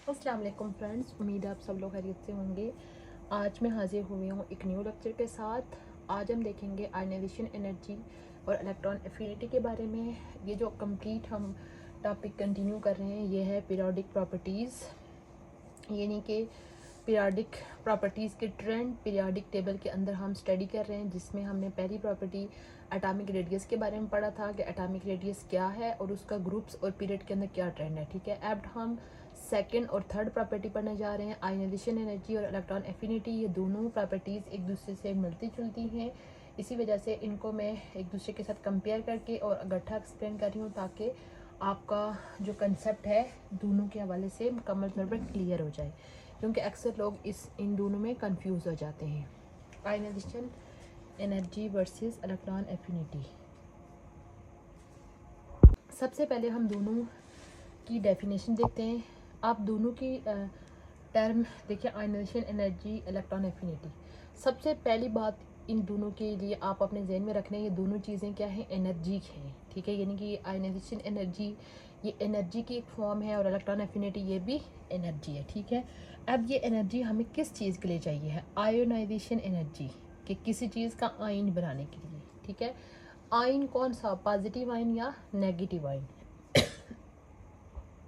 अस्सलाम वालेकुम फ्रेंड्स, उम्मीद है आप सब लोग खैरियत से होंगे। आज मैं हाजिर हुई हूँ एक न्यू लेक्चर के साथ। आज हम देखेंगे आयनाइजेशन एनर्जी और इलेक्ट्रॉन एफिनिटी के बारे में। ये जो कंप्लीट हम टॉपिक कंटिन्यू कर रहे हैं ये है पीरियोडिक प्रॉपर्टीज़, यानी कि पीरियोडिक प्रॉपर्टीज़ के ट्रेंड पीरियोडिक टेबल के अंदर हम स्टडी कर रहे हैं, जिसमें हमने पहली प्रॉपर्टी एटॉमिक रेडियस के बारे में पढ़ा था कि एटॉमिक रेडियस क्या है और उसका ग्रुप्स और पीरियड के अंदर क्या ट्रेंड है। ठीक है, अब हम सेकंड और थर्ड प्रॉपर्टी पढ़ने जा रहे हैं, आयनाइजेशन एनर्जी और इलेक्ट्रॉन एफिनिटी। ये दोनों प्रॉपर्टीज़ एक दूसरे से मिलती जुलती हैं, इसी वजह से इनको मैं एक दूसरे के साथ कंपेयर करके और इकट्ठा एक्सप्लेन कर रही हूँ, ताकि आपका जो कंसेप्ट है दोनों के हवाले से मुकम्मल तौर पर क्लियर हो जाए, क्योंकि अक्सर लोग इन दोनों में कंफ्यूज हो जाते हैं। Ionisation energy versus electron affinity. सबसे पहले हम दोनों की डेफिनेशन देखते हैं। आप दोनों की टर्म देखिए, आयनाइजेशन एनर्जी, इलेक्ट्रॉन एफिनिटी। सबसे पहली बात इन दोनों के लिए आप अपने जहन में रखना है, ये दोनों चीज़ें क्या हैं, एनर्जी हैं। ठीक है, यानी कि आयनाइजेशन एनर्जी ये एनर्जी की एक फॉर्म है और इलेक्ट्रॉन एफिनिटी ये भी एनर्जी है। ठीक है, अब ये एनर्जी हमें किस चीज़ के लिए चाहिए है, आयोनाइजेशन एनर्जी, कि किसी चीज़ का आयन बनाने के लिए। ठीक है, आयन कौन सा, पॉजिटिव आयन या नेगेटिव आयन,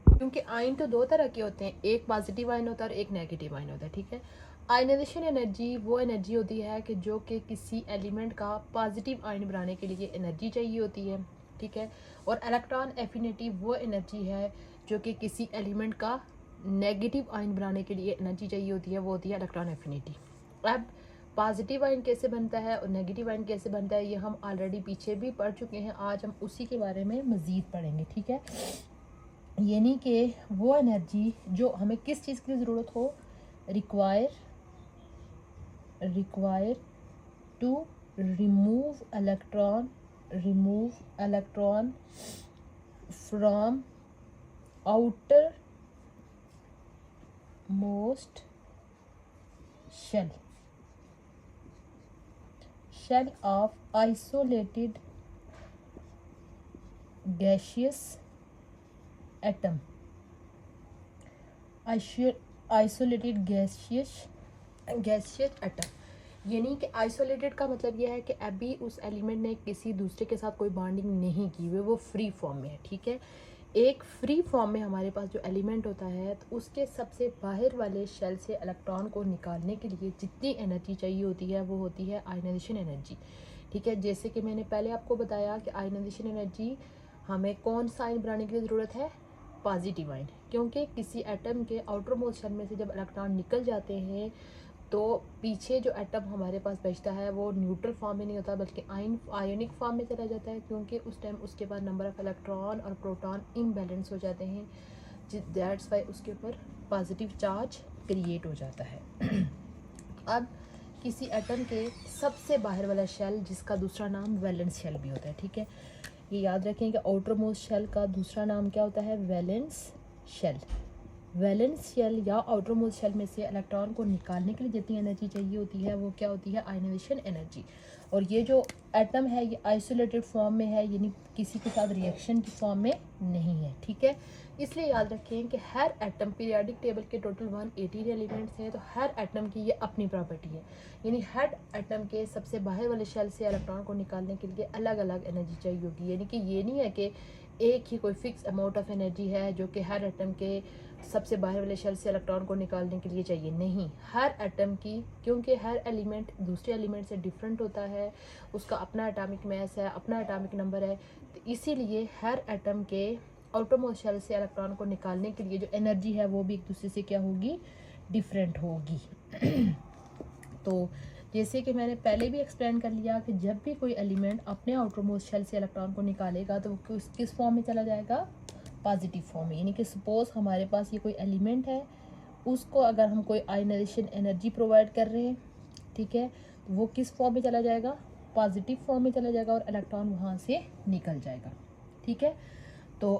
क्योंकि आयन तो दो तरह के होते हैं, एक पॉजिटिव आयन होता है और एक नेगेटिव आयन होता है। ठीक है, आयनाइजेशन एनर्जी वो एनर्जी होती है कि जो कि किसी एलिमेंट का पॉजिटिव आयन बनाने के लिए एनर्जी चाहिए होती है। ठीक है, और इलेक्ट्रॉन एफिनिटी वो एनर्जी है जो कि किसी एलिमेंट का नेगेटिव आयन बनाने के लिए एनर्जी चाहिए होती है, वो होती है इलेक्ट्रॉन एफिनिटी। अब पॉजिटिव आयन कैसे बनता है और नेगेटिव आयन कैसे बनता है ये हम ऑलरेडी पीछे भी पढ़ चुके हैं, आज हम उसी के बारे में मज़ीद पढ़ेंगे। ठीक है, यानी कि वो एनर्जी जो हमें किस चीज़ की ज़रूरत हो, require to remove electron from outermost shell of isolated gaseous atom, isolated gaseous atom. यानी कि आइसोलेटेड का मतलब यह है कि अभी उस एलिमेंट ने किसी दूसरे के साथ कोई बॉन्डिंग नहीं की हुई, वो फ्री फॉर्म में है। ठीक है, एक फ्री फॉर्म में हमारे पास जो एलिमेंट होता है तो उसके सबसे बाहर वाले शेल से इलेक्ट्रॉन को निकालने के लिए जितनी एनर्जी चाहिए होती है वो होती है आयनाइजेशन एनर्जी। ठीक है, जैसे कि मैंने पहले आपको बताया कि आयनाइजेशन एनर्जी हमें कौन सा आयन बनाने की ज़रूरत है, पॉजिटिव आयन, क्योंकि किसी एटम के आउटर मोस्ट शेल में से जब इलेक्ट्रॉन निकल जाते हैं तो पीछे जो एटम हमारे पास बचता है वो न्यूट्रल फॉर्म में नहीं होता बल्कि आयनिक फॉर्म में चला जाता है, क्योंकि उस टाइम उसके बाद नंबर ऑफ़ इलेक्ट्रॉन और प्रोटॉन इम्बैलेंस हो जाते हैं, दैट्स वाई उसके ऊपर पॉजिटिव चार्ज क्रिएट हो जाता है। अब किसी एटम के सबसे बाहर वाला शेल, जिसका दूसरा नाम वैलेंस शेल भी होता है। ठीक है, ये याद रखें कि आउटर मोस्ट शेल का दूसरा नाम क्या होता है, वैलेंस शेल। वैलेंस शेल या आउटर मोस्ट शेल में से इलेक्ट्रॉन को निकालने के लिए जितनी एनर्जी चाहिए होती है वो क्या होती है, आयनाइजेशन एनर्जी। और ये जो एटम है ये आइसोलेटेड फॉर्म में है, यानी किसी के साथ रिएक्शन की फॉर्म में नहीं है। ठीक है, इसलिए याद रखें कि हर एटम, पीरियोडिक टेबल के टोटल 118 एलिमेंट्स हैं, तो हर एटम की ये अपनी प्रॉपर्टी है, यानी हर एटम के सबसे बाहर वाले शेल से इलेक्ट्रॉन को निकालने के लिए अलग अलग एनर्जी चाहिए होगी। यानी कि ये नहीं है कि एक ही कोई फिक्स अमाउंट ऑफ एनर्जी है जो कि हर एटम के सबसे बाहर वाले शेल से इलेक्ट्रॉन को निकालने के लिए चाहिए, नहीं, हर एटम की, क्योंकि हर एलिमेंट दूसरे एलिमेंट से डिफरेंट होता है, उसका अपना एटॉमिक मास है, अपना एटॉमिक नंबर है, तो इसीलिए हर एटम के आउटर मोस्ट शेल से इलेक्ट्रॉन को निकालने के लिए जो एनर्जी है वो भी एक दूसरे से क्या होगी, डिफरेंट होगी। तो जैसे कि मैंने पहले भी एक्सप्लेन कर लिया कि जब भी कोई एलिमेंट अपने आउटर मोस्ट शेल से इलेक्ट्रॉन को निकालेगा तो वो किस फॉर्म में चला जाएगा, पॉजिटिव फॉर्म में। यानी कि सपोज हमारे पास ये कोई एलिमेंट है, उसको अगर हम कोई आयनाइजेशन एनर्जी प्रोवाइड कर रहे हैं, ठीक है, तो वो किस फॉर्म में चला जाएगा, पॉजिटिव फॉर्म में चला जाएगा और इलेक्ट्रॉन वहाँ से निकल जाएगा। ठीक है, तो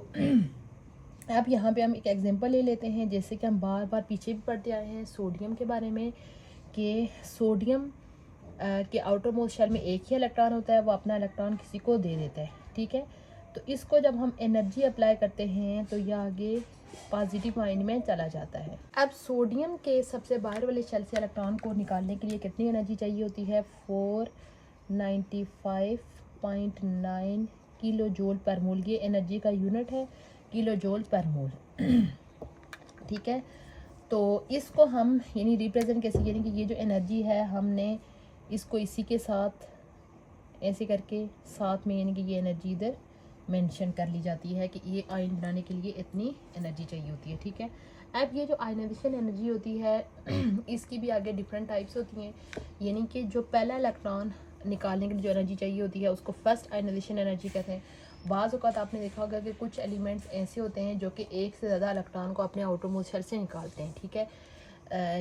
अब यहाँ पे हम एक एग्जांपल ले लेते हैं, जैसे कि हम बार बार पीछे भी पढ़ते आए हैं सोडियम के बारे में, कि सोडियम के आउटर मोस्ट शेल में एक ही इलेक्ट्रॉन होता है, वो अपना इलेक्ट्रॉन किसी को दे देता है। ठीक है, तो इसको जब हम एनर्जी अप्लाई करते हैं तो ये आगे पॉजिटिव आयन में चला जाता है। अब सोडियम के सबसे बाहर वाले शेल से इलेक्ट्रॉन को निकालने के लिए कितनी एनर्जी चाहिए होती है? 495.9 किलो जूल पर मोल। ये एनर्जी का यूनिट है, किलो जूल पर मोल। ठीक है, तो इसको हम यानी रिप्रेजेंट कैसे, यानी कि ये जो एनर्जी है हमने इसको इसी के साथ ऐसे करके साथ में यानी कि ये एनर्जी इधर मेंशन कर ली जाती है कि ये आयन बनाने के लिए इतनी एनर्जी चाहिए होती है। ठीक है, अब ये जो आयनाइजेशन एनर्जी होती है इसकी भी आगे डिफरेंट टाइप्स होती हैं, यानी कि जो पहला इलेक्ट्रॉन निकालने के लिए जो एनर्जी चाहिए होती है उसको फर्स्ट आयनाइजेशन एनर्जी कहते हैं। बाज़ औक़ात आपने देखा होगा कि कुछ एलिमेंट्स ऐसे होते हैं जो कि एक से ज़्यादा इलेक्ट्रॉन को अपने आउटरमोस्ट शेल से निकालते हैं। ठीक है,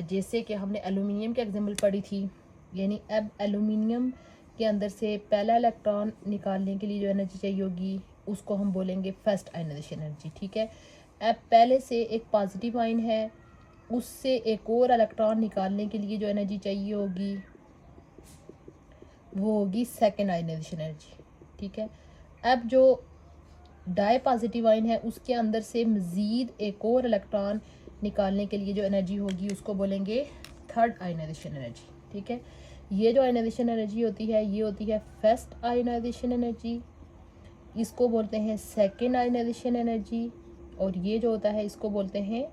जैसे कि हमने एलुमिनियम की एग्जांपल पढ़ी थी, यानी अब एलुमिनियम के अंदर से पहला इलेक्ट्रॉन निकालने के लिए जो एनर्जी चाहिए होगी उसको हम बोलेंगे फर्स्ट आयनाइजेशन एनर्जी। ठीक है, अब पहले से एक पॉजिटिव आयन है, उससे एक और इलेक्ट्रॉन निकालने के लिए जो एनर्जी चाहिए होगी वो होगी सेकेंड आयनाइजेशन एनर्जी। ठीक है, अब जो डाई पॉजिटिव आयन है उसके अंदर से मज़ीद एक और इलेक्ट्रॉन निकालने के लिए जो एनर्जी होगी उसको बोलेंगे थर्ड आयनाइजेशन एनर्जी। ठीक है, ये जो आयनाइजेशन एनर्जी होती है ये होती है फर्स्ट आयनाइजेशन एनर्जी, इसको बोलते हैं सेकेंड आयनाइजेशन एनर्जी, और ये जो होता है इसको बोलते हैं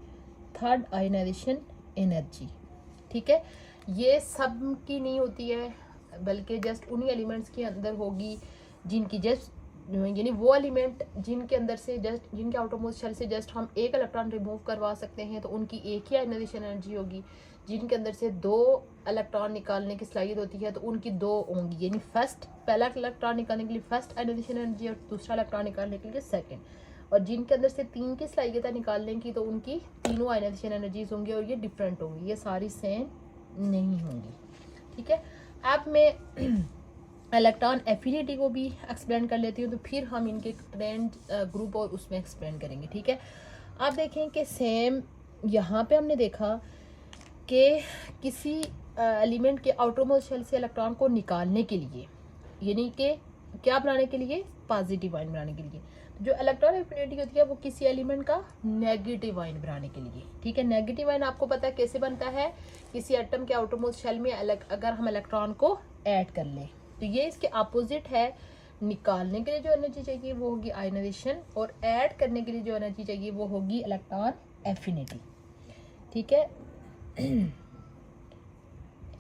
थर्ड आयनाइजेशन एनर्जी। ठीक है, ये सब की नहीं होती है बल्कि जस्ट उन्हीं एलिमेंट्स के अंदर होगी जिनकी जस्ट यानी वो एलिमेंट जिनके अंदर से जस्ट जिनके आउटरमोस्ट शेल से जस्ट हम एक इलेक्ट्रॉन रिमूव करवा सकते हैं तो उनकी एक ही आयनाइजेशन एनर्जी होगी। जिनके अंदर से दो इलेक्ट्रॉन निकालने की सलाहियत होती है तो उनकी दो होंगी, यानी फर्स्ट पहला इलेक्ट्रॉन निकालने के लिए फर्स्ट आयनाइजेशन एनर्जी और दूसरा इलेक्ट्रॉन निकालने के लिए सेकेंड, और जिनके अंदर से तीन की सलाहियत है निकालने की तो उनकी तीनों आयनाइजेशन एनर्जीज होंगी और ये डिफरेंट होंगी, ये सारी सेम नहीं होंगी। ठीक है, अब मैं इलेक्ट्रॉन एफिनिटी को भी एक्सप्लेन कर लेती हूँ, तो फिर हम इनके ट्रेंड ग्रुप और उसमें एक्सप्लेन करेंगे। ठीक है, आप देखें कि सेम यहाँ पे हमने देखा कि किसी एलिमेंट के आउटरमोस्ट शेल से इलेक्ट्रॉन को निकालने के लिए, यानी कि क्या बनाने के लिए? पॉजिटिव आयन बनाने के लिए। तो जो इलेक्ट्रॉन एफिनिटी होती है वो किसी एलिमेंट का नेगेटिव आयन बनाने के लिए। ठीक है, नेगेटिव आयन आपको पता है कैसे बनता है? किसी एटम के आउटरमोस्ट शेल में अगर हम इलेक्ट्रॉन को ऐड कर लें तो ये इसके अपोजिट है। निकालने के लिए जो एनर्जी चाहिए वो होगी आयनाइजेशन, और ऐड करने के लिए जो एनर्जी चाहिए वो होगी इलेक्ट्रॉन एफिनिटी। ठीक है,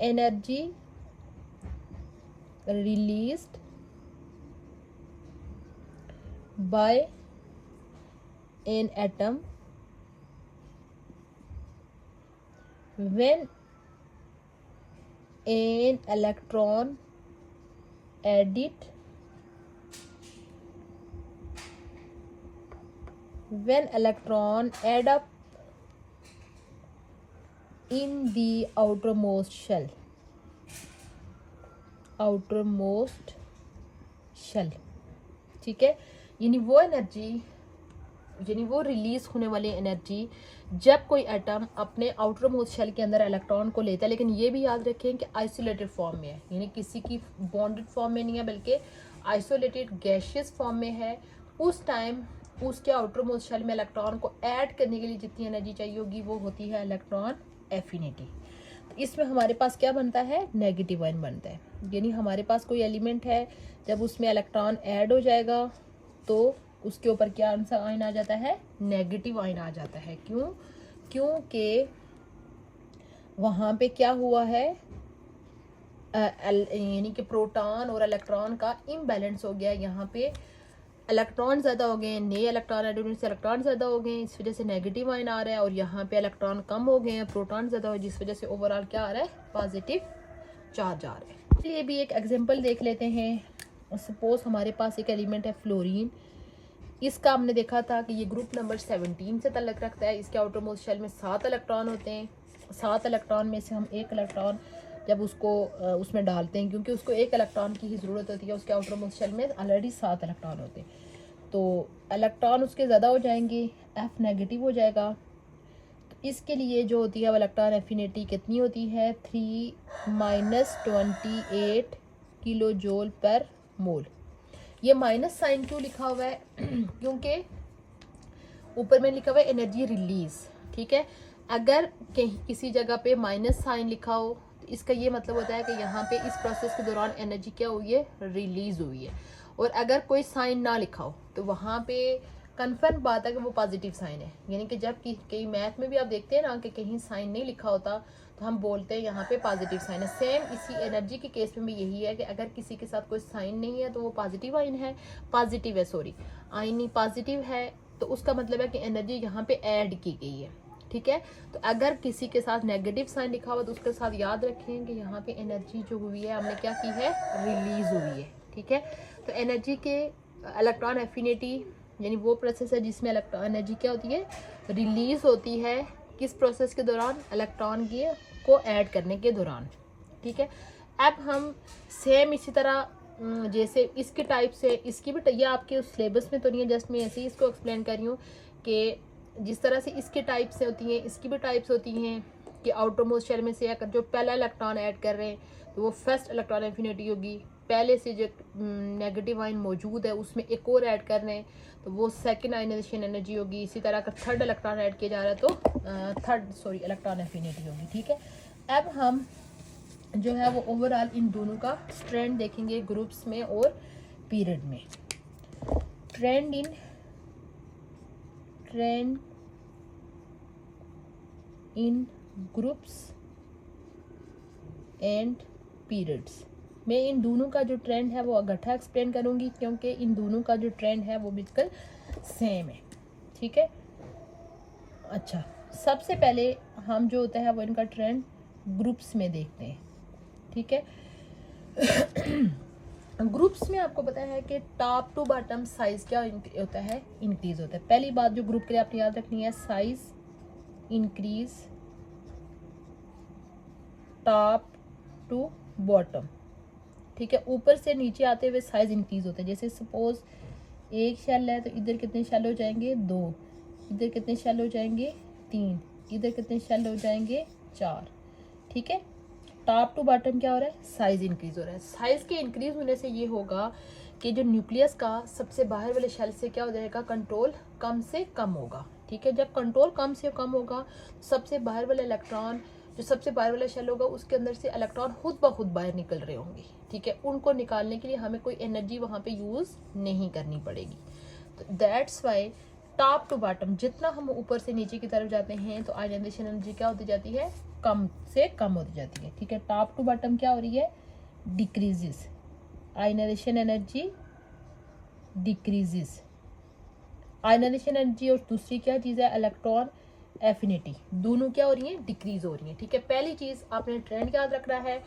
energy released by an atom when an electron added when electron add up in the outermost shell ठीक है, यानी वो एनर्जी यानी वो रिलीज होने वाली एनर्जी जब कोई एटम अपने आउटर मोस्ट शेल के अंदर इलेक्ट्रॉन को लेता है, लेकिन ये भी याद रखें कि आइसोलेटेड फॉर्म में है, यानी किसी की बॉन्डेड फॉर्म में नहीं है बल्कि आइसोलेटेड गैशियस फॉर्म में है। उस टाइम उसके आउटर मोस्ट शेल में इलेक्ट्रॉन को ऐड करने के लिए जितनी एनर्जी चाहिए होगी वो होती है इलेक्ट्रॉन एफिनिटी। तो इसमें हमारे पास क्या बनता है? नेगेटिव आयन बनता है, यानी हमारे पास कोई एलिमेंट है जब उसमें इलेक्ट्रॉन ऐड हो जाएगा तो उसके ऊपर क्या आंसर आयन आ जाता है? नेगेटिव आयन आ जाता है। क्यों? क्योंकि वहाँ पे क्या हुआ है, यानी कि प्रोटॉन और इलेक्ट्रॉन का इम्बैलेंस हो गया। यहाँ पे इलेक्ट्रॉन ज़्यादा हो गए, नए इलेक्ट्रॉन ऐड होने से इलेक्ट्रॉन ज़्यादा हो गए, इस वजह से नेगेटिव आयन आ रहा है, और यहाँ पे इलेक्ट्रॉन कम हो गए हैं, प्रोटॉन ज़्यादा हो, जिस वजह से ओवरऑल क्या आ रहा है? पॉजिटिव चार्ज आ रहा है। चलिए भी एक एग्जांपल देख लेते हैं। सपोज हमारे पास एक एलिमेंट है फ्लोरीन। इसका हमने देखा था कि ये ग्रुप नंबर 17 से ताल्लुक़ रखता है। इसके आउटर मोस्ट शेल में 7 इलेक्ट्रॉन होते हैं। 7 इलेक्ट्रॉन में से हम एक इलेक्ट्रॉन जब उसको उसमें डालते हैं, क्योंकि उसको एक इलेक्ट्रॉन की ही ज़रूरत होती है, उसके आउटर मोस्ट शेल में ऑलरेडी 7 इलेक्ट्रॉन होते हैं, तो इलेक्ट्रॉन उसके ज़्यादा हो जाएंगे, एफ नेगेटिव हो जाएगा। तो इसके लिए जो होती है वो इलेक्ट्रॉन एफिनिटी कितनी होती है? 3-28 किलो जूल पर मोल। ये माइनस साइन क्यों लिखा हुआ है? क्योंकि ऊपर में लिखा हुआ है एनर्जी रिलीज, ठीक है। अगर कहीं किसी जगह पे माइनस साइन लिखा हो तो इसका ये मतलब होता है कि यहाँ पे इस प्रोसेस के दौरान एनर्जी क्या हुई है, रिलीज हुई है। और अगर कोई साइन ना लिखा हो तो वहाँ पे कन्फर्म बात है कि वो पॉजिटिव साइन है। यानी कि जब कई मैथ में भी आप देखते हैं ना कि कहीं साइन नहीं लिखा होता तो हम बोलते हैं यहाँ पे पॉजिटिव साइन है। सेम इसी एनर्जी के केस में भी यही है कि अगर किसी के साथ कोई साइन नहीं है तो वो पॉजिटिव आइन है, पॉजिटिव है सॉरी, आइन ही पॉजिटिव है, तो उसका मतलब है कि एनर्जी यहाँ पे ऐड की गई है, ठीक है। तो अगर किसी के साथ नेगेटिव साइन लिखा हुआ तो उसके साथ याद रखें कि यहाँ पे एनर्जी जो हुई है हमने क्या की है, रिलीज हुई है, ठीक है। तो एनर्जी के इलेक्ट्रॉन एफिनिटी यानी वो प्रोसेस है जिसमें इलेक्ट्रॉन एनर्जी क्या होती है, रिलीज होती है। किस प्रोसेस के दौरान, इलेक्ट्रॉन के को ऐड करने के दौरान, ठीक है। अब हम सेम इसी तरह जैसे इसके टाइप से इसकी भी, ये आपके उस सिलेबस में तो नहीं है, जस्ट मैं ऐसे ही इसको एक्सप्लेन कर रही हूँ कि जिस तरह से इसके टाइप से होती हैं इसकी भी टाइप्स होती हैं कि आउटर मोस्ट शेल में से अगर जो पहला इलेक्ट्रॉन ऐड कर रहे हैं तो वो फर्स्ट इलेक्ट्रॉन एफिनिटी होगी। पहले से जो नेगेटिव आयन मौजूद है उसमें एक और ऐड कर रहे हैं तो वो सेकंड आयनाइजेशन एनर्जी होगी। इसी तरह का थर्ड इलेक्ट्रॉन ऐड किया जा रहा है तो इलेक्ट्रॉन एफिनिटी होगी, ठीक है। अब हम जो है वो ओवरऑल इन दोनों का ट्रेंड देखेंगे ग्रुप्स में और पीरियड में। Trend in groups and periods. मैं इन दोनों का जो ट्रेंड है वो इकट्ठा एक्सप्लेन करूंगी क्योंकि इन दोनों का जो ट्रेंड है वो बिल्कुल सेम है, ठीक है। अच्छा, सबसे पहले हम जो होता है वो इनका ट्रेंड ग्रुप्स में देखते हैं, ठीक है। ग्रुप्स में आपको पता है कि टॉप टू बॉटम साइज क्या होता है, इंक्रीज होता है। पहली बात जो ग्रुप के लिए आपने याद रखनी है, size increase top to bottom, ठीक है। ऊपर से नीचे आते हुए साइज इंक्रीज होता है। जैसे सपोज एक शेल है तो इधर कितने शेल हो जाएंगे, 2, इधर कितने शेल हो जाएंगे, 3, इधर कितने शेल हो जाएंगे, 4, ठीक है। टॉप टू बॉटम क्या हो रहा है, साइज इंक्रीज हो रहा है। साइज के इंक्रीज होने से ये होगा कि जो न्यूक्लियस का सबसे बाहर वाले शेल से क्या हो जाएगा, कंट्रोल कम से कम होगा, ठीक है। जब कंट्रोल कम से कम होगा सबसे बाहर वाला इलेक्ट्रॉन, जो सबसे बाहर वाला शेल होगा उसके अंदर से इलेक्ट्रॉन खुद ब खुद बाहर निकल रहे होंगे, ठीक है। उनको निकालने के लिए हमें कोई एनर्जी वहाँ पे यूज नहीं करनी पड़ेगी। तो that's why top to bottom जितना हम ऊपर से नीचे की तरफ जाते हैं तो आयनाइजेशन एनर्जी क्या होती जाती है, कम से कम होती जाती है, ठीक है। टॉप टू बॉटम क्या हो रही है, decreases, ionisation energy decreases. Ionisation energy और दूसरी क्या चीज़ है, इलेक्ट्रॉन एफिनिटी, दोनों क्या हो रही है, डिक्रीज हो रही है, ठीक है। पहली चीज़ आपने ट्रेंड याद रखना है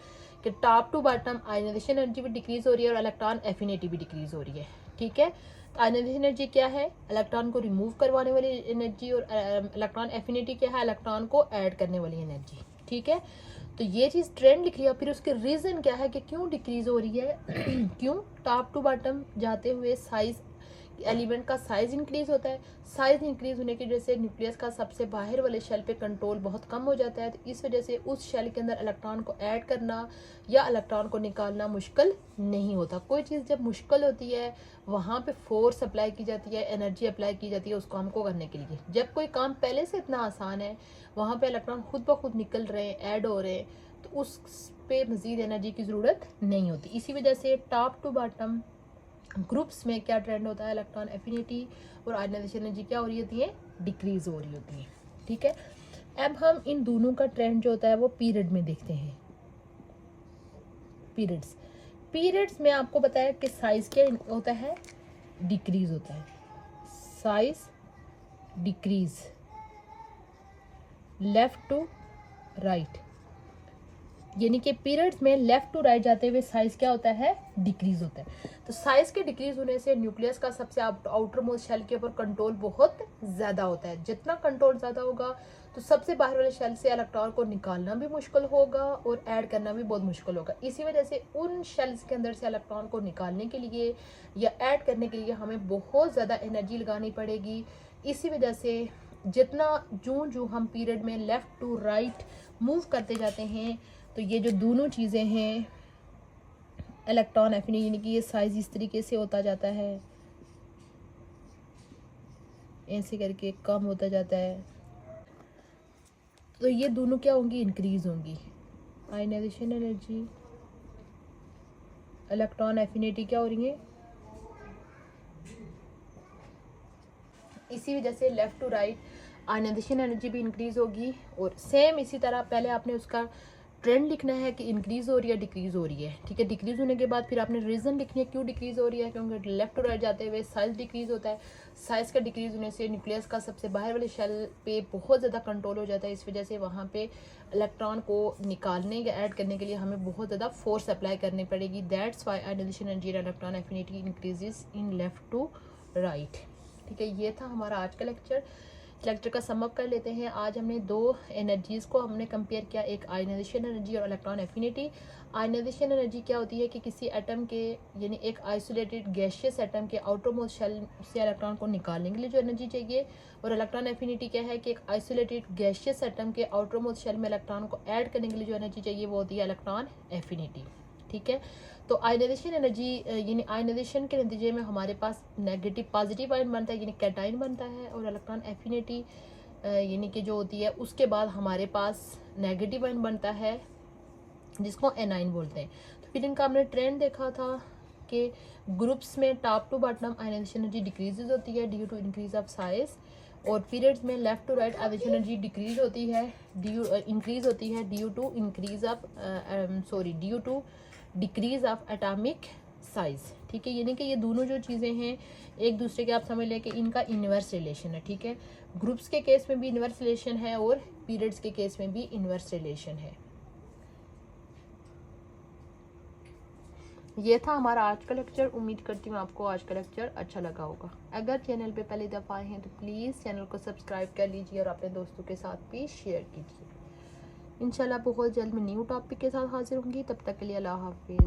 कि top to bottom ionization energy भी डिक्रीज हो रही है और इलेक्ट्रॉन एफिनिटी भी डिक्रीज हो रही है, ठीक है। आयनाइजेशन एनर्जी क्या है, इलेक्ट्रॉन को रिमूव करवाने वाली एनर्जी, और इलेक्ट्रॉन एफिनिटी क्या है, इलेक्ट्रॉन को ऐड करने वाली एनर्जी, ठीक है। तो ये चीज़ ट्रेंड लिख लिया। फिर उसके रीज़न क्या है कि क्यों डिक्रीज हो रही है क्यों टॉप टू बॉटम जाते हुए साइज एलिमेंट का साइज इंक्रीज होता है। साइज इंक्रीज होने की वजह से न्यूक्लियस का सबसे बाहर वाले शेल पे कंट्रोल बहुत कम हो जाता है। तो इस वजह से उस शेल के अंदर इलेक्ट्रॉन को ऐड करना या इलेक्ट्रॉन को निकालना मुश्किल नहीं होता। कोई चीज़ जब मुश्किल होती है वहाँ पे फोर्स अप्लाई की जाती है, एनर्जी अप्लाई की जाती है उस काम को करने के लिए। जब कोई काम पहले से इतना आसान है, वहाँ पे इलेक्ट्रॉन खुद ब खुद निकल रहे हैं, ऐड हो रहे हैं, तो उस पे मज़ीद एनर्जी की ज़रूरत नहीं होती। इसी वजह से टॉप टू बॉटम ग्रुप्स में क्या ट्रेंड होता है, इलेक्ट्रॉन एफिनिटी और आयनाइजेशन एनर्जी क्या हो रही होती है, डिक्रीज हो रही होती है, ठीक है। अब हम इन दोनों का ट्रेंड जो होता है वो पीरियड में देखते हैं। पीरियड्स में आपको पता है कि साइज क्या होता है, डिक्रीज होता है, size decrease left to right, यानी कि पीरियड्स में लेफ्ट टू राइट जाते हुए साइज क्या होता है, डिक्रीज होता है। तो साइज के डिक्रीज होने से न्यूक्लियस का सबसे आउटर मोस्ट शेल के ऊपर कंट्रोल बहुत ज़्यादा होता है। जितना कंट्रोल ज़्यादा होगा तो सबसे बाहर वाले शेल से इलेक्ट्रॉन को निकालना भी मुश्किल होगा और ऐड करना भी बहुत मुश्किल होगा। इसी वजह से उन शेल्स के अंदर से इलेक्ट्रॉन को निकालने के लिए या ऐड करने के लिए हमें बहुत ज़्यादा एनर्जी लगानी पड़ेगी। इसी वजह से जितना जो हम पीरियड में लेफ़्ट टू राइट मूव करते जाते हैं तो ये जो दोनों चीज़ें हैं, इलेक्ट्रॉन एफिनिटी यानी कि ये साइज इस तरीके से होता जाता है, ऐसे करके कम होता जाता है। तो ये दोनों क्या होंगी, इंक्रीज होंगी। आयनाइजेशन एनर्जी, इलेक्ट्रॉन एफिनिटी क्या हो रही है, इसी वजह से left to right ionization energy भी इंक्रीज होगी। और सेम इसी तरह पहले आपने उसका ट्रेंड लिखना है कि इंक्रीज हो रही है डिक्रीज हो रही है, ठीक है। डिक्रीज होने के बाद फिर आपने रीज़न लिखनी है क्यों डिक्रीज हो रही है, क्योंकि लेफ्ट टू राइट जाते हुए साइज डिक्रीज होता है। साइज का डिक्रीज होने से न्यूक्लियस का सबसे बाहर वाले शेल पे बहुत ज़्यादा कंट्रोल हो जाता है। इस वजह से वहाँ पे इलेक्ट्रॉन को निकालने या ऐड करने के लिए हमें बहुत ज़्यादा फोर्स अप्लाई करनी पड़ेगी। That's why ionization energy and electron affinity increases in left to right, ठीक है। ये था हमारा आज का लेक्चर का समअप कर लेते हैं। आज हमने दो एनर्जीज़ को हमने कंपेयर किया, एक आयनाइजेशन एनर्जी और इलेक्ट्रॉन एफिनिटी। आयनाइजेशन एनर्जी क्या होती है कि किसी एटम के यानी एक आइसोलेटेड गैशियस एटम के आउटर मोस्ट शेल से इलेक्ट्रॉन को निकालने के लिए जो एनर्जी चाहिए। और इलेक्ट्रॉन एफिनिटी क्या है कि एक आइसोलेटेड गैशियस एटम के आउटर मोस्ट शेल में इलेक्ट्रॉन को ऐड करने के लिए जो एनर्जी चाहिए वो होती है इलेक्ट्रॉन एफिनिटी, ठीक है। तो आयनाइजेशन एनर्जी यानी आयनाइजेशन के नतीजे में हमारे पास नेगेटिव पॉजिटिव आयन बनता है यानी कैटाइन बनता है। और इलेक्ट्रॉन एफिनिटी यानी कि जो होती है उसके बाद हमारे पास नेगेटिव आयन बनता है जिसको एनाइन बोलते हैं। तो फिर इनका हमने ट्रेंड देखा था कि ग्रुप्स में top to bottom ionization energy decreases होती है due to increase of size. और पीरियड्स में left to right ionization energy decrease होती है इंक्रीज होती है due to decrease of atomic size, ठीक है। यानी कि ये दोनों जो चीज़ें हैं एक दूसरे के आप समझ लें कि इनका इन्वर्स रिलेशन है, ठीक है। ग्रुप्स के केस में भी इन्वर्स रिलेशन है और पीरियड्स के केस में भी इन्वर्स रिलेशन है। ये था हमारा आज का लेक्चर। उम्मीद करती हूँ आपको आज का लेक्चर अच्छा लगा होगा। अगर चैनल पे पहली दफ़ा आए हैं तो प्लीज़ चैनल को सब्सक्राइब कर लीजिए और अपने दोस्तों के साथ भी शेयर कीजिए। इंशाल्लाह बहुत जल्द मैं न्यू टॉपिक के साथ हाजिर होंगी। तब तक के लिए अल्लाह हाफिज़।